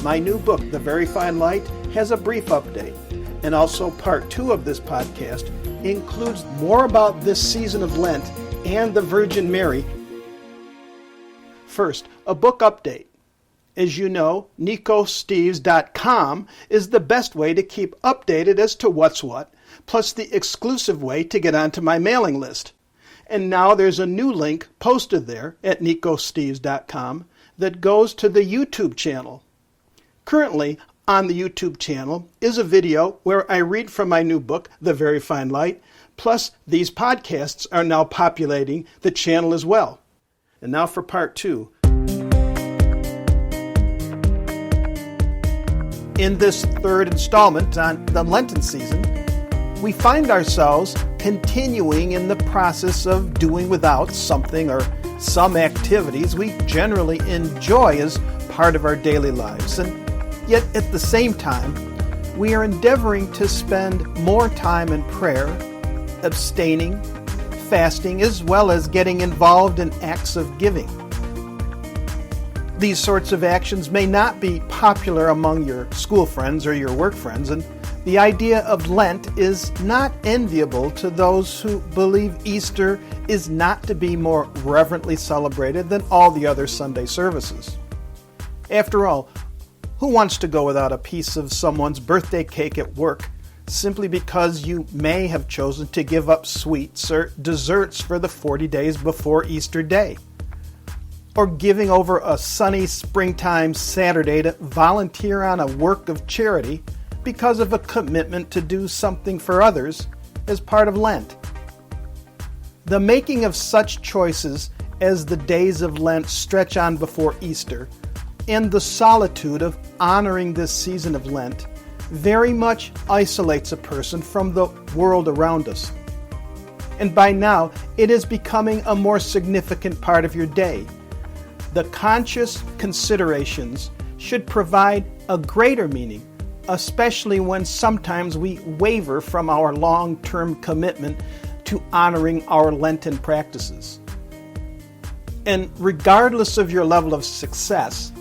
my new book, The Very Fine Light, has a brief update. And also part 2 of this podcast includes more about this season of Lent and the Virgin Mary. First, a book update. As you know, NicoSteves.com is the best way to keep updated as to what's what, plus the exclusive way to get onto my mailing list. And now there's a new link posted there at NicoSteves.com that goes to the YouTube channel. Currently, on the YouTube channel is a video where I read from my new book, The Very Fine Light, plus these podcasts are now populating the channel as well. And now for part 2. In this third installment on the Lenten season, we find ourselves continuing in the process of doing without something or some activities we generally enjoy as part of our daily lives. And yet at the same time, we are endeavoring to spend more time in prayer, abstaining, fasting, as well as getting involved in acts of giving. These sorts of actions may not be popular among your school friends or your work friends, and the idea of Lent is not enviable to those who believe Easter is not to be more reverently celebrated than all the other Sunday services. After all, who wants to go without a piece of someone's birthday cake at work simply because you may have chosen to give up sweets or desserts for the 40 days before Easter Day? Or giving over a sunny springtime Saturday to volunteer on a work of charity because of a commitment to do something for others as part of Lent. The making of such choices as the days of Lent stretch on before Easter, and the solitude of honoring this season of Lent, very much isolates a person from the world around us. And by now, it is becoming a more significant part of your day. The conscious considerations should provide a greater meaning, especially when sometimes we waver from our long-term commitment to honoring our Lenten practices. And regardless of your level of success,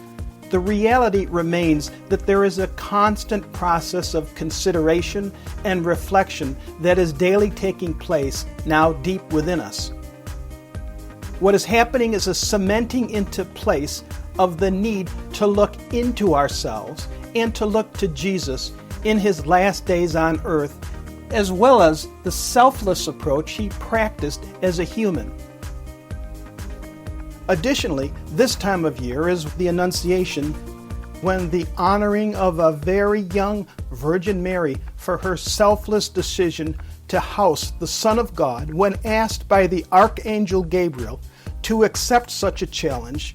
the reality remains that there is a constant process of consideration and reflection that is daily taking place now deep within us. What is happening is a cementing into place of the need to look into ourselves and to look to Jesus in his last days on earth, as well as the selfless approach he practiced as a human. Additionally, this time of year is the Annunciation, when the honoring of a very young Virgin Mary for her selfless decision to house the Son of God when asked by the Archangel Gabriel to accept such a challenge.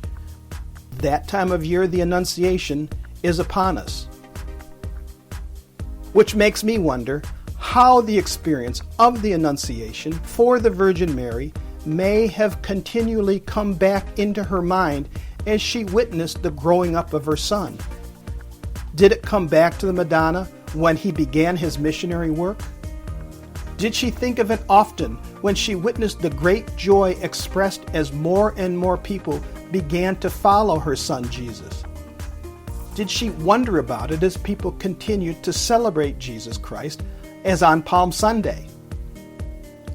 That time of year, the Annunciation, is upon us. Which makes me wonder how the experience of the Annunciation for the Virgin Mary may have continually come back into her mind as she witnessed the growing up of her son. Did it come back to the Madonna when he began his missionary work? Did she think of it often when she witnessed the great joy expressed as more and more people began to follow her son Jesus? Did she wonder about it as people continued to celebrate Jesus Christ as on Palm Sunday?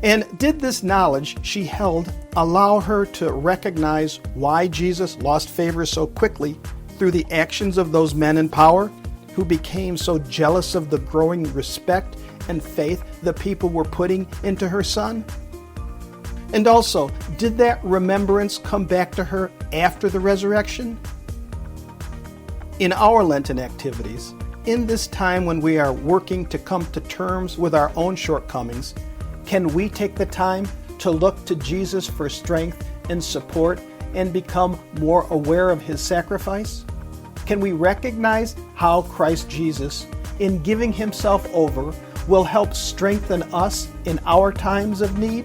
And did this knowledge she held allow her to recognize why Jesus lost favor so quickly through the actions of those men in power who became so jealous of the growing respect and faith the people were putting into her son? And also, did that remembrance come back to her after the resurrection? In our Lenten activities, in this time when we are working to come to terms with our own shortcomings, can we take the time to look to Jesus for strength and support and become more aware of his sacrifice? Can we recognize how Christ Jesus, in giving himself over, will help strengthen us in our times of need?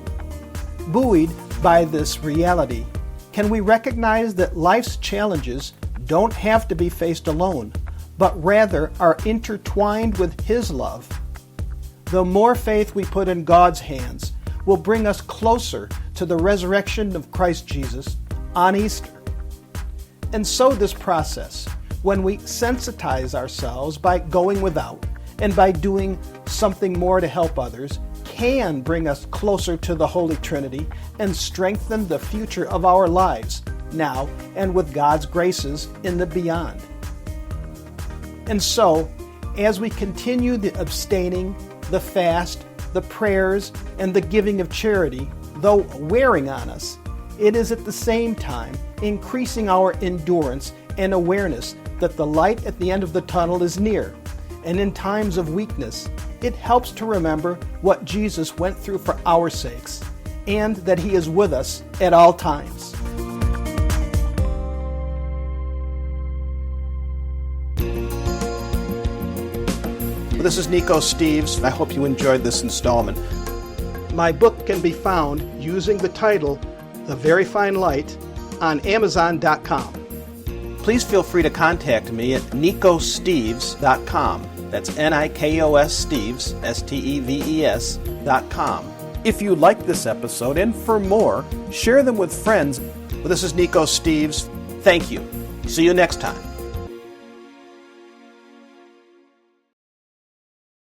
Buoyed by this reality, can we recognize that life's challenges don't have to be faced alone, but rather are intertwined with his love? The more faith we put in God's hands will bring us closer to the resurrection of Christ Jesus on Easter. And so this process, when we sensitize ourselves by going without and by doing something more to help others, can bring us closer to the Holy Trinity and strengthen the future of our lives, now and with God's graces in the beyond. And so, as we continue the abstaining, the fast, the prayers, and the giving of charity, though wearing on us, it is at the same time increasing our endurance and awareness that the light at the end of the tunnel is near. And in times of weakness, it helps to remember what Jesus went through for our sakes, and that He is with us at all times. This is Nico Steves. I hope you enjoyed this installment. My book can be found using the title, The Very Fine Light, on Amazon.com. Please feel free to contact me at nicosteves.com. That's Nikos Steves, Steves.com. If you like this episode, and for more, share them with friends. This is Nico Steves. Thank you. See you next time.